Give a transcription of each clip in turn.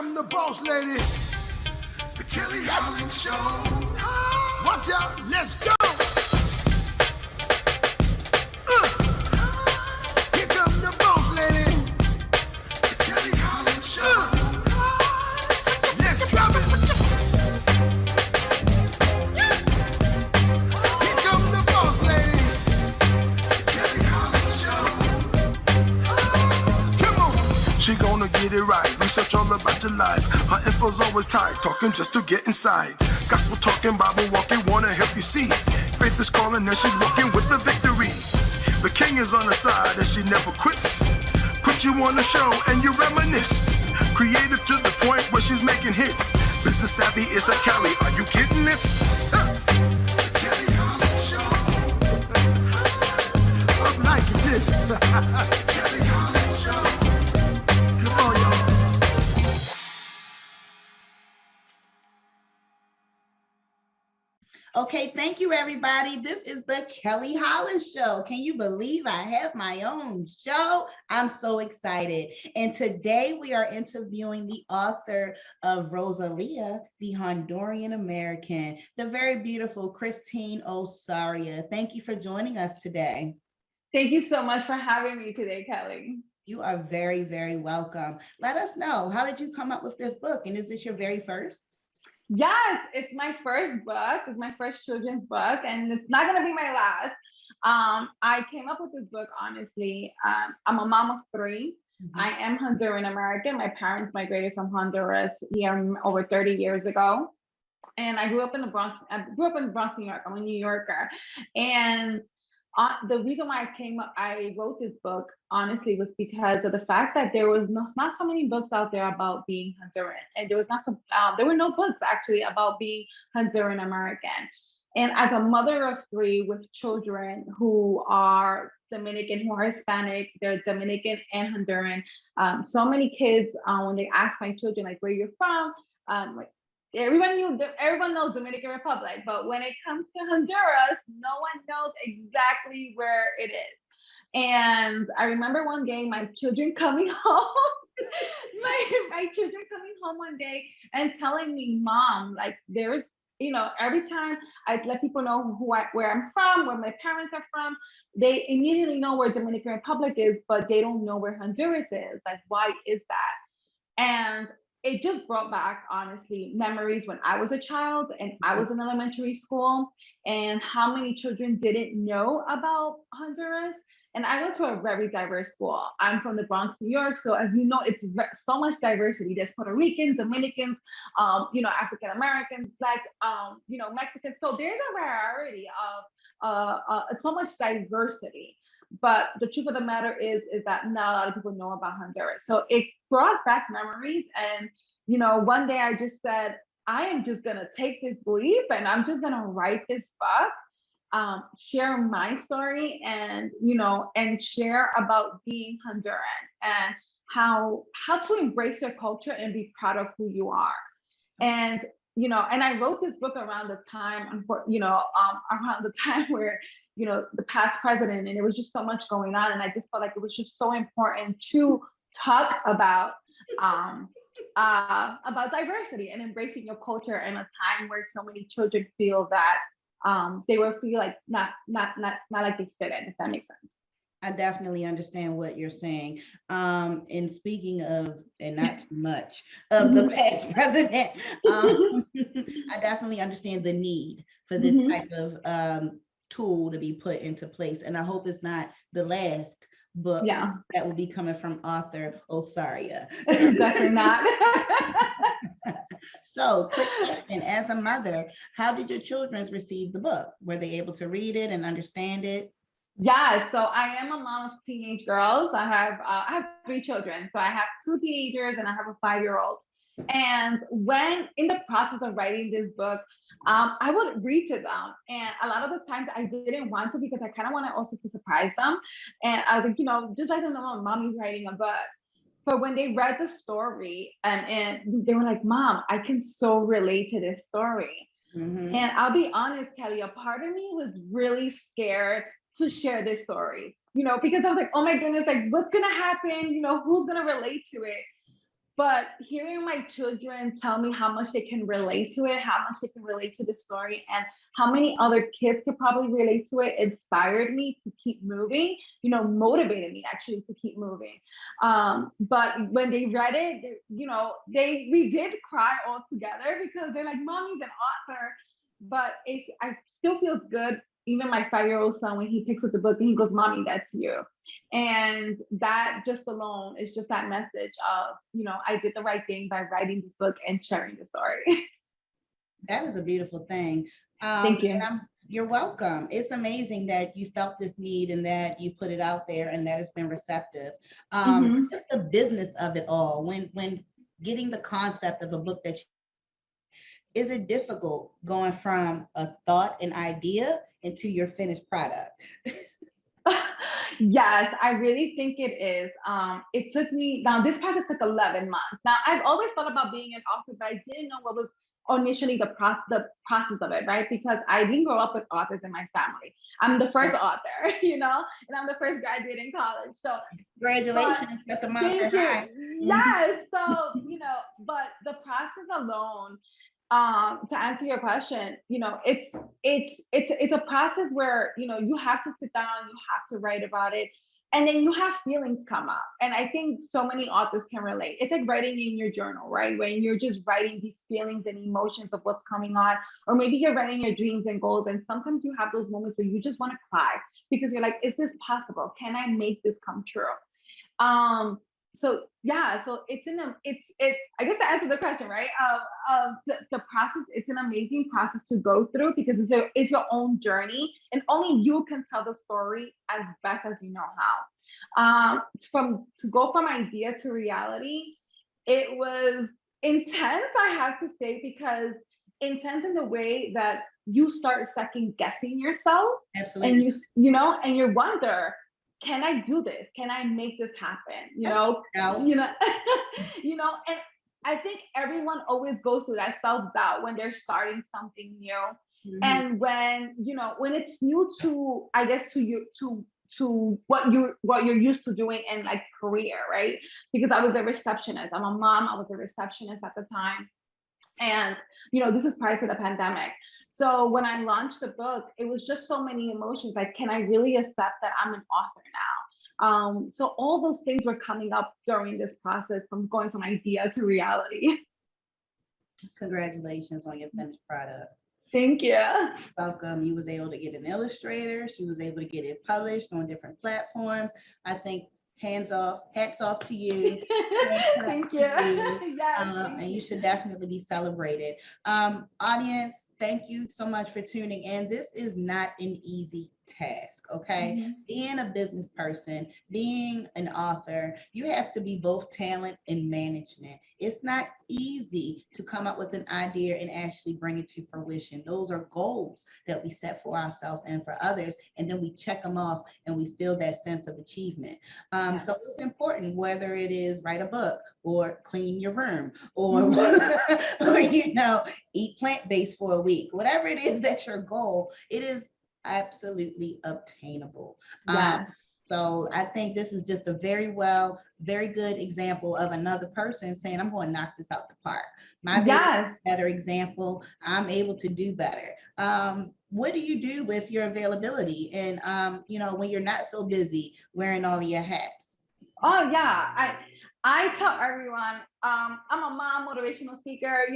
come the boss lady, the Kelly Holland Show. Watch out, let's go. Here come the boss lady, the Kelly Holland Show. Let's drop it. Here come the boss lady, the Kelly Holland Show. Come on. She gonna get it right. Research all about your life. Her info's always tight. Talking just to get inside. Gospel talking, Bible walking, wanna help you see. Faith is calling and she's walking with the victory. The king is on her side and she never quits. Put you on the show and you reminisce. Creative to the point where she's making hits. Business savvy is a Kelly. Are you getting this? The Kelly Holland Show. I'm liking this. The Kelly Holland Show. Come on, y'all. Okay, thank you, everybody. This is the Kelly Holland Show. Can you believe I have my own show? I'm so excited. And today we are interviewing the author of Osoria, the Honduran American, the very beautiful Christine Osoria. Thank you for joining us today. Thank you so much for having me today, Kelly. You are very, very welcome. Let us know, how did you come up with this book? And is this your very first? Yes, it's my first book. It's my first children's book, and it's not gonna be my last. I came up with this book, honestly. I'm a mom of 3. Mm-hmm. I am Honduran American. My parents migrated from Honduras here over 30 years ago. And I grew up in the Bronx. I grew up in the Bronx, New York. I'm a New Yorker. And the reason why I wrote this book, honestly, was because of the fact that there was not so many books out there about being Honduran, and there were no books actually about being Honduran American. And as a mother of 3 with children who are Dominican, who are Hispanic, they're Dominican and Honduran. So many kids, when they ask my children like where you're from, everyone knows Dominican Republic, but when it comes to Honduras, no one knows exactly where it is. And I remember one day my children coming home, my children coming home one day and telling me, Mom, like there's, every time I let people know where I'm from, where my parents are from, they immediately know where Dominican Republic is, but they don't know where Honduras is. Like, why is that? And it just brought back, honestly, memories when I was a child and I was in elementary school, and how many children didn't know about Honduras. And I went to a very diverse school. I'm from the Bronx, New York. So as you know, it's so much diversity. There's Puerto Ricans, Dominicans, African Americans, Black, Mexicans. So there's a variety of so much diversity. But the truth of the matter is that not a lot of people know about Honduras. So it brought back memories. And, one day I just said, I am just going to take this leap and I'm just going to write this book, share my story and, and share about being Honduran and how to embrace your culture and be proud of who you are. And, and I wrote this book around the time, around the time where, the past president, and there was just so much going on. And I just felt like it was just so important to talk about diversity and embracing your culture in a time where so many children feel that they will feel like not like they fit in, if that makes sense. I definitely understand what you're saying. And speaking of, and not too much, of the past president, I definitely understand the need for this type of tool to be put into place. And I hope it's not the last book that will be coming from author Osoria. Definitely not. So, quick question, as a mother, how did your children receive the book? Were they able to read it and understand it? Yeah, so I am a mom of teenage girls. I have 3 children. So I have 2 teenagers and I have a 5-year-old. And when in the process of writing this book, I would read to them. And a lot of the times I didn't want to, because I kind of wanted also to surprise them. And I was like, just let them know mommy's writing a book. But when they read the story and they were like, Mom, I can so relate to this story. And I'll be honest, Kelly, a part of me was really scared to share this story, because I was like, oh my goodness, like what's going to happen? Who's going to relate to it? but hearing my children tell me how much they can relate to it, how much they can relate to the story, and how many other kids could probably relate to it, inspired me to keep moving, motivated me actually to keep moving. But when they read it, we did cry all together because they're like, Mommy's an author. But I still feels good. Even my 5-year-old son, when he picks up the book and he goes, Mommy, that's you. And that just alone is just that message of, I did the right thing by writing this book and sharing the story. That is a beautiful thing. Thank you. And you're welcome. It's amazing that you felt this need and that you put it out there and that it's been receptive. Just the business of it all, when getting the concept of a book that is it difficult going from a thought, an idea into your finished product? Yes, I really think it is. It took me, now this process took 11 months. Now I've always thought about being an author, but I didn't know what was initially the process of it, right? Because I didn't grow up with authors in my family. I'm the first author, and I'm the first graduate in college. So congratulations, set the marker high. Yes. So, but the process alone, to answer your question, it's a process where, you have to sit down, you have to write about it, and then you have feelings come up. And I think so many authors can relate. It's like writing in your journal, right? When you're just writing these feelings and emotions of what's coming on, or maybe you're writing your dreams and goals. And sometimes you have those moments where you just want to cry because you're like, is this possible? Can I make this come true? So yeah, so it's I guess to answer the question, right? The process, it's an amazing process to go through because it's your own journey, and only you can tell the story as best as you know how. To go from idea to reality, it was intense, I have to say, because intense in the way that you start second guessing yourself. Absolutely. And and you wonder, can I do this? Can I make this happen? And I think everyone always goes through that self-doubt when they're starting something new. And when it's new to, I guess, to you, to what you're used to doing in like career, right? Because I was a receptionist. I'm a mom. I was a receptionist at the time. And, this is prior to the pandemic. So when I launched the book, it was just so many emotions. Like, can I really accept that I'm an author now? So all those things were coming up during this process from going from idea to reality. Congratulations on your finished product. Thank you. Welcome. You was able to get an illustrator. She was able to get it published on different platforms. I think hats off to you. Thank you. Yes, and you should definitely be celebrated. Audience, thank you so much for tuning in. This is not an easy task, okay? Being a business person, being an author, you have to be both talent and management. It's not easy to come up with an idea and actually bring it to fruition. Those are goals that we set for ourselves and for others, and then we check them off and we feel that sense of achievement. So it's important, whether it is write a book or clean your room or, or eat plant-based for a week, whatever it is that's your goal, it is absolutely obtainable. So I think this is just a very good example of another person saying, I'm going to knock this out the park. My better example, I'm able to do better. What do you do with your availability and, when you're not so busy wearing all of your hats? Oh yeah, I tell everyone, I'm a mom, motivational speaker,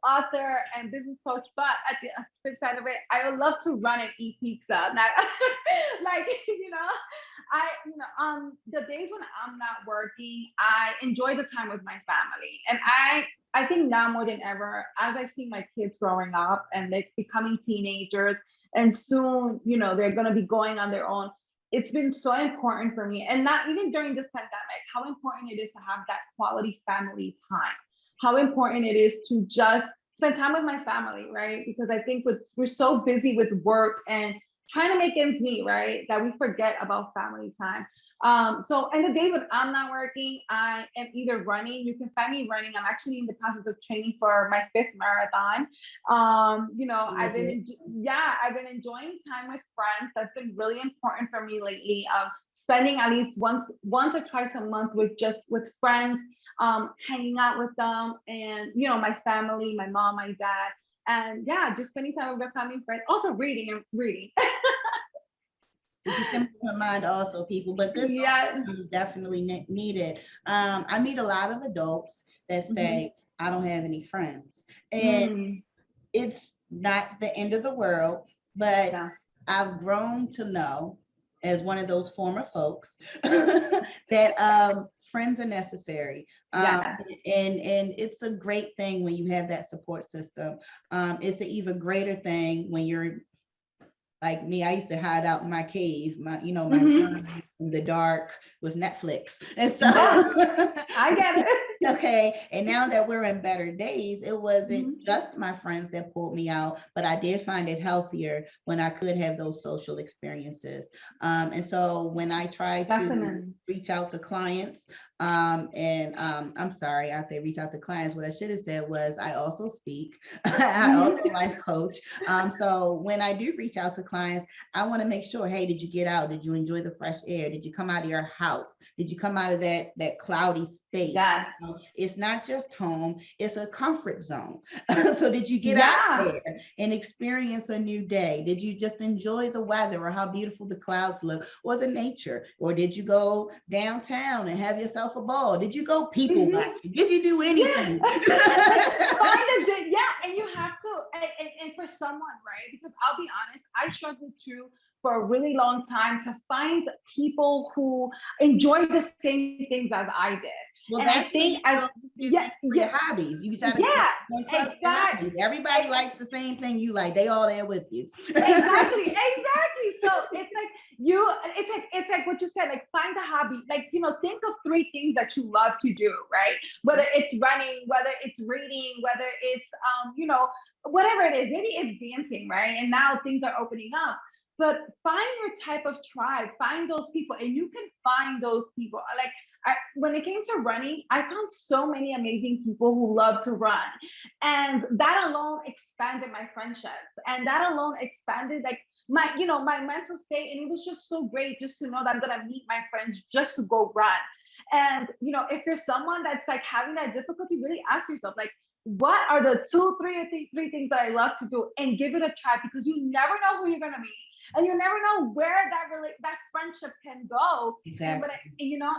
author and business coach, but at the flip side of it, I would love to run and eat pizza. Now, the days when I'm not working, I enjoy the time with my family. And I think now more than ever, as I see my kids growing up and they're becoming teenagers, and soon, they're going to be going on their own. It's been so important for me, and not even during this pandemic, how important it is to have that quality family time, how important it is to just spend time with my family, right? Because I think we're so busy with work and trying to make ends meet, right? That we forget about family time. So in the days when I'm not working, I am either running. You can find me running. I'm actually in the process of training for my 5th marathon. I've been enjoying time with friends. That's been really important for me lately. Spending at least once or twice a month with friends, hanging out with them, and my family, my mom, my dad, and yeah, just spending time with their family and friends. Also reading. So you stimulate my mind also, people, but good social Yeah. time is definitely needed. I meet a lot of adults that say, I don't have any friends. And it's not the end of the world, but Yeah. I've grown to know, as one of those former folks, that friends are necessary. Yeah. And it's a great thing when you have that support system. It's an even greater thing when you're like me. I used to hide out in my cave, my room in the dark with Netflix. And so I get it. okay. And now that we're in better days, it wasn't just my friends that pulled me out, but I did find it healthier when I could have those social experiences. And so when I try to reach out to clients, I'm sorry, I say reach out to clients. What I should have said was I also speak. I also life coach. So when I do reach out to clients, I want to make sure, hey, did you get out? Did you enjoy the fresh air? Did you come out of your house? Did you come out of that cloudy space? Yes. It's not just home, it's a comfort zone. So did you get out there and experience a new day? Did you just enjoy the weather or how beautiful the clouds look or the nature? Or did you go downtown and have yourself a ball? Did you go people watching? Did you do anything? And you have to, and for someone, right? Because I'll be honest, I struggled too for a really long time to find people who enjoy the same things as I did. Well, and that's your hobbies. You try to exactly. Everybody likes the same thing you like. They all there with you. Exactly. So it's like what you said, like find a hobby, like, think of 3 things that you love to do, right? Whether it's running, whether it's reading, whether it's, whatever it is, maybe it's dancing, right? And now things are opening up. But find your type of tribe, find those people, and you can find those people. Like, when it came to running, I found so many amazing people who love to run. And that alone expanded my friendships. And that alone expanded like my mental state. And it was just so great just to know that I'm gonna meet my friends just to go run. And if you're someone that's like having that difficulty, really ask yourself, like, what are the 3 things that I love to do, and give it a try, because you never know who you're gonna meet. And you never know where that friendship can go. Exactly.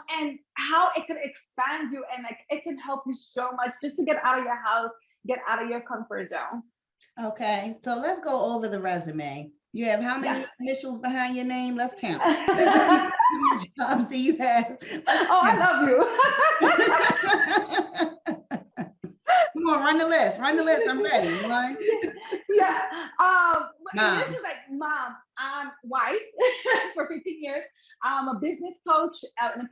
And how it could expand you, and like it can help you so much just to get out of your house, get out of your comfort zone. Okay, so let's go over the resume. You have how many initials behind your name? Let's count. How many jobs do you have? I love you. Come on, run the list. I'm ready. One. Mom. This is like mom. I'm wife for 15 years. I'm a business coach, an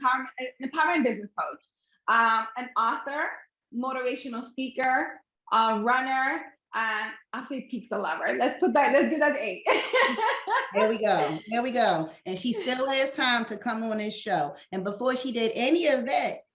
empowerment business coach, an author, motivational speaker, a runner, and I'll say pizza lover. Let's do that 8. There we go. And she still has time to come on this show. And before she did any of that,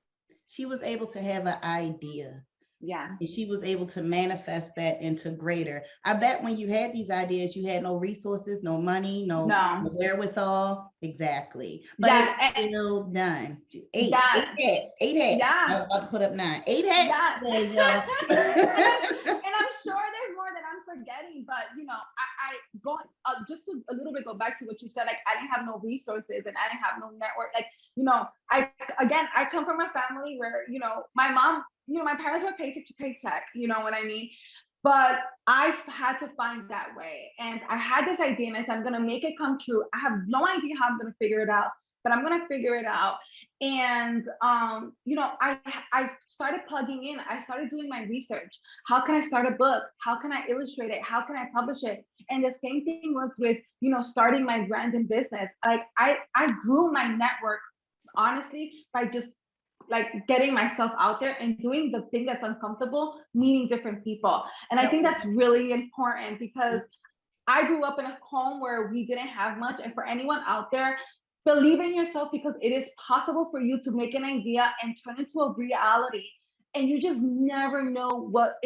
she was able to have an idea. Yeah. And she was able to manifest that into greater. I bet when you had these ideas, you had no resources, no money, no wherewithal. Exactly. But it's still done. 8 hats. Yeah. I was about to put up 9. 8 hats. Yeah. And I'm sure there's more that I'm forgetting, but I go just to a little bit go back to what you said. Like, I didn't have no resources and I didn't have no network. Like, I come from a family where my mom, my parents were paycheck to paycheck, you know what I mean? But I've had to find that way. And I had this idea, and I said, I'm going to make it come true. I have no idea how I'm going to figure it out, but I'm going to figure it out. And, I started plugging in. I started doing my research. How can I start a book? How can I illustrate it? How can I publish it? And the same thing was with, starting my brand and business. Like, I grew my network, honestly, by just like getting myself out there and doing the thing that's uncomfortable, meeting different people. And I think that's really important, because I grew up in a home where we didn't have much. And for anyone out there, believe in yourself, because it is possible for you to make an idea and turn into a reality. And you just never know what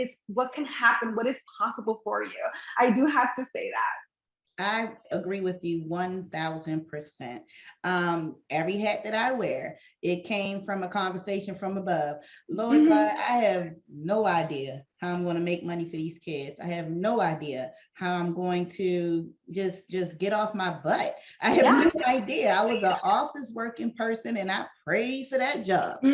can happen, what is possible for you. I do have to say that. I agree with you 1000%. Every hat that I wear, it came from a conversation from above. Lord God, I have no idea how I'm going to make money for these kids. I have no idea how I'm going to just get off my butt. I have no idea. I was an office working person and I prayed for that job. So,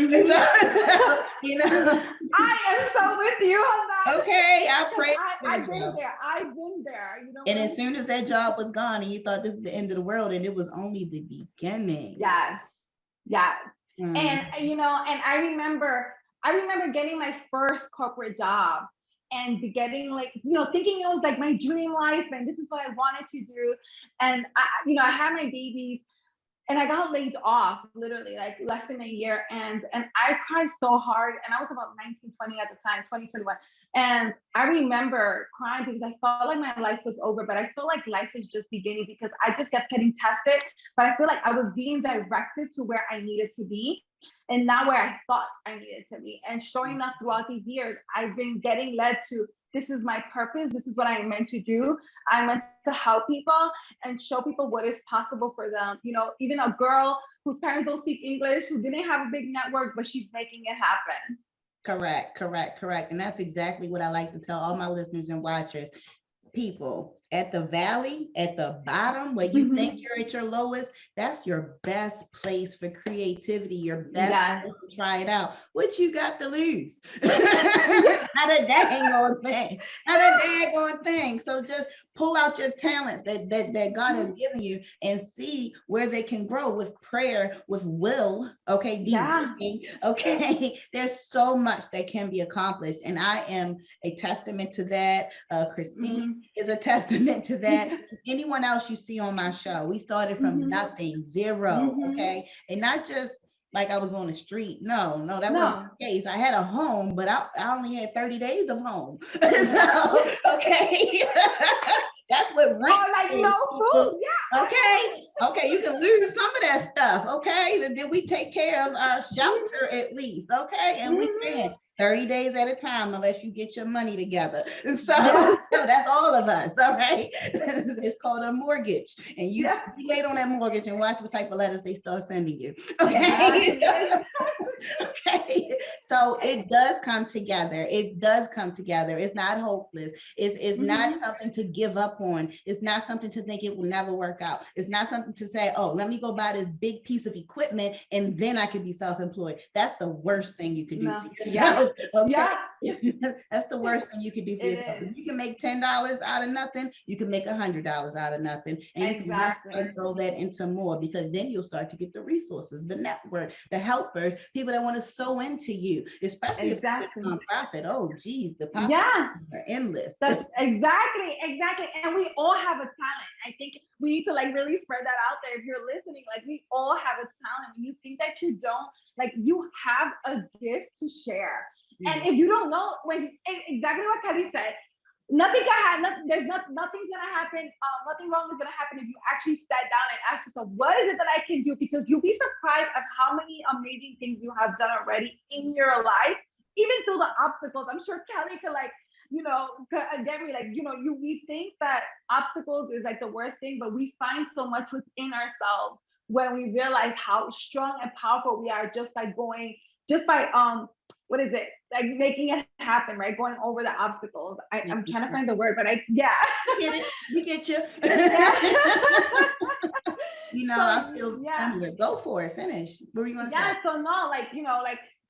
you know, I am so with you on that. Okay, I prayed. I've been there. I've been there. You know. And as soon as that job was gone, and you thought this is the end of the world, and it was only the beginning. Yes. And you know, and I remember getting my first corporate job and getting like, you know, thinking it was like my dream life and this is what I wanted to do. And I had my babies and I got laid off literally like less than a year. And I cried so hard. And I was about 19, 20 at the time, 2021. And I remember crying because I felt like my life was over, but I feel like life is just beginning because I just kept getting tested. But I feel like I was being directed to where I needed to be and not where I thought I needed to be. And sure enough, throughout these years, I've been getting led to, this is my purpose. This is what I'm meant to do. I'm meant to help people and show people what is possible for them. You know, even a girl whose parents don't speak English, who didn't have a big network, but she's making it happen. Correct. And that's exactly what I like to tell all my listeners and watchers. People at the valley, at the bottom, where you think you're at your lowest, that's your best place for creativity, your best place to try it out. What you got to lose? Not a daggone thing. So just pull out your talents that God has given you and see where they can grow with prayer, with will. Okay, okay. There's so much that can be accomplished, and I am a testament to that. Christine is a testament to that. Anyone else you see on my show, we started from nothing, zero, okay? And not just like I was on the street. No, that wasn't the case. I had a home, but I only had 30 days of home. So, okay. That's what rent like no food. Okay, you can lose some of that stuff. Okay, then we take care of our shelter at least. Okay, and we can 30 days at a time unless you get your money together. So that's all of us. All right, it's called a mortgage, and you lay on that mortgage and watch what type of letters they start sending you. Okay. Okay, so it does come together. It's not hopeless. It's not something to give up on. It's not something to think it will never work out. It's not something to say, oh, let me go buy this big piece of equipment and then I could be self-employed. That's the worst thing you could do for yourself. That's the worst thing you could do for yourself. If you can make $10 out of nothing, you can make $100 out of nothing, and you can throw that into more, because then you'll start to get the resources, the network, the helpers, people that want to sew into you, especially if it's a nonprofit. Oh, geez, the possibilities are endless. Exactly. And we all have a talent. I think we need to like really spread that out there. If you're listening, like we all have a talent. When you think that you don't, like you have a gift to share. And if you don't know, exactly what Kelly said, nothing can happen. Nothing's gonna happen. Nothing wrong is gonna happen if you actually sat down and asked yourself, what is it that I can do? Because you'll be surprised at how many amazing things you have done already in your life, even through the obstacles. I'm sure Kelly could like, get me like, we think that obstacles is like the worst thing, but we find so much within ourselves when we realize how strong and powerful we are just by what is it? Like making it happen, right? Going over the obstacles. I'm trying to find the word, but I get it. We get you. I feel similar. Go for it. Finish. What were you going to say? So no, like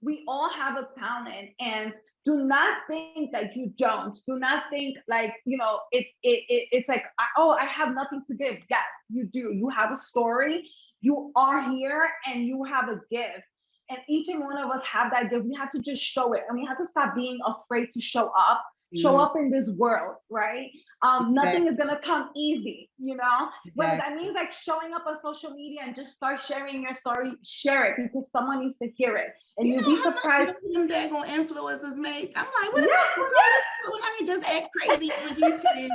we all have a talent, and do not think that you don't. Do not think like, it's like, I have nothing to give. Yes, you do. You have a story. You are here and you have a gift. And each and one of us have that gift. We have to just show it, and we have to stop being afraid to show up in this world, right? Nothing is gonna come easy, Whether that means like showing up on social media and just start sharing your story, share it because someone needs to hear it. And you'll be surprised. Them daggone influencers make. I'm like, what am I doing? I can just act crazy on YouTube.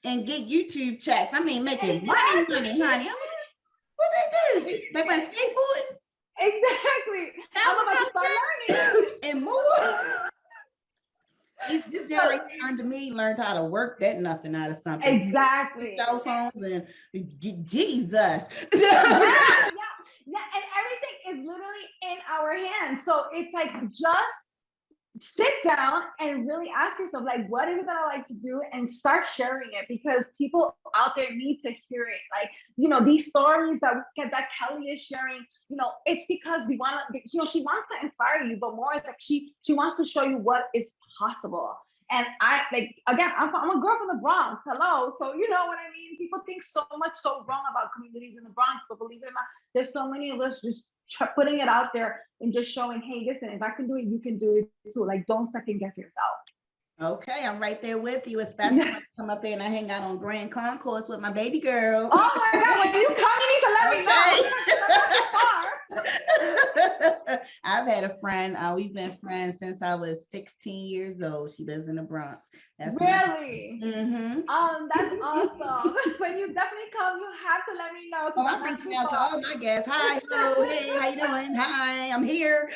and get YouTube checks. I mean, making money, honey. I mean, what they do? They went skateboarding. Exactly. I'm about to start learning. And more. This generation under me learned how to work that nothing out of something. Exactly. Cell phones and Jesus. Yeah, and everything is literally in our hands. So it's like just sit down and really ask yourself, like, what is it that I like to do, and start sharing it, because people out there need to hear it. Like, you know, these stories that Kelly is sharing, you know, it's because we want to, you know, she wants to inspire you, but more it's like she wants to show you what is possible. And I, like, again, I'm a girl from the Bronx. Hello. So, you know what I mean? People think so wrong about communities in the Bronx, but believe it or not, there's so many of us just putting it out there and just showing, hey, listen, if I can do it, you can do it too. Like, don't second guess yourself. Okay, I'm right there with you, especially when I come up there and I hang out on Grand Concourse with my baby girl. Oh my God, when you come, you need to let me know. I've had a friend, we've been friends since I was 16 years old. She lives in the Bronx. That's really? Mm-hmm. That's awesome. When you definitely come, you have to let me know. Oh, I'm reaching out to all my guests. Hi, hello, hey, how you doing? Hi, I'm here.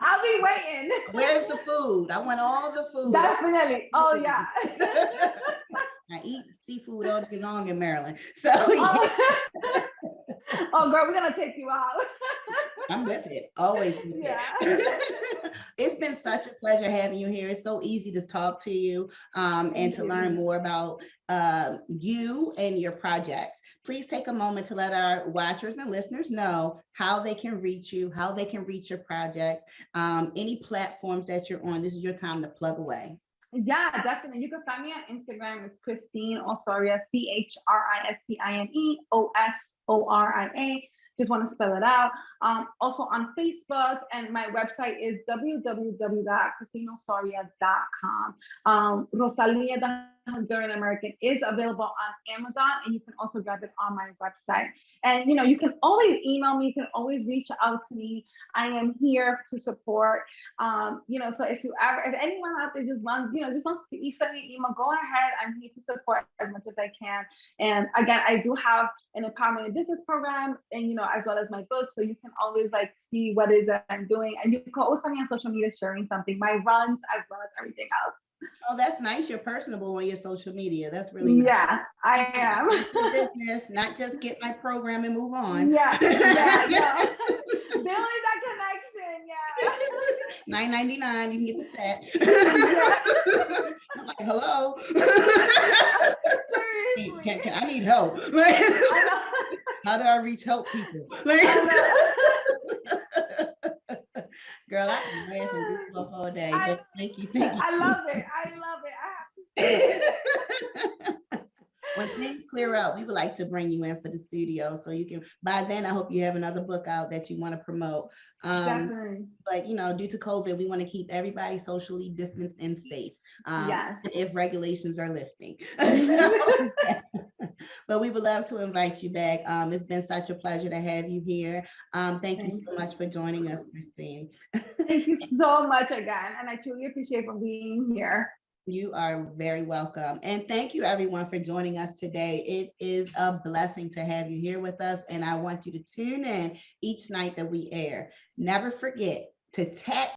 I'll be waiting. Where's the food? I want all the food. Definitely. Oh yeah. I eat seafood all day long in Maryland. So oh girl, we're gonna take you out. I'm with it. Always with it. It's been such a pleasure having you here. It's so easy to talk to you and to learn more about you and your projects. Please take a moment to let our watchers and listeners know how they can reach you, how they can reach your projects, any platforms that you're on. This is your time to plug away. Yeah, definitely. You can find me on Instagram. It's Christine Osoria, ChristineOsoria. Just want to spell it out. Also on Facebook, and my website is www.christineosoria.com. Rosalia the Honduran American is available on Amazon, and you can also grab it on my website. And you know, you can always email me. You can always reach out to me. I am here to support. You know, so if anyone out there just wants to send me an email, go ahead. I'm here to support as much as I can. And again, I do have an empowerment and business program, and you know, as well as my book, so you can always like see what it is that I'm doing, and you can always find me on social media sharing something, my runs as well as everything else. Oh, that's nice. You're personable on your social media. That's really nice. Yeah, I am. Business, not just get my program and move on. Yeah. Building that connection. Yeah. $9.99. You can get the set. I'm like, hello. Seriously. I need help. How do I reach help people? Girl, I can laugh and goof off all day. But thank you. I love it. I have to say. When things clear out, we would like to bring you in for the studio, so you can. By then, I hope you have another book out that you want to promote. Definitely. But you know, due to COVID, we want to keep everybody socially distanced and safe. If regulations are lifting. But we would love to invite you back. It's been such a pleasure to have you here. Thank you so much for joining us, Christine. Thank you so much again, and I truly appreciate for being here. You are very welcome. And thank you everyone for joining us today. It is a blessing to have you here with us. And I want you to tune in each night that we air. Never forget to tap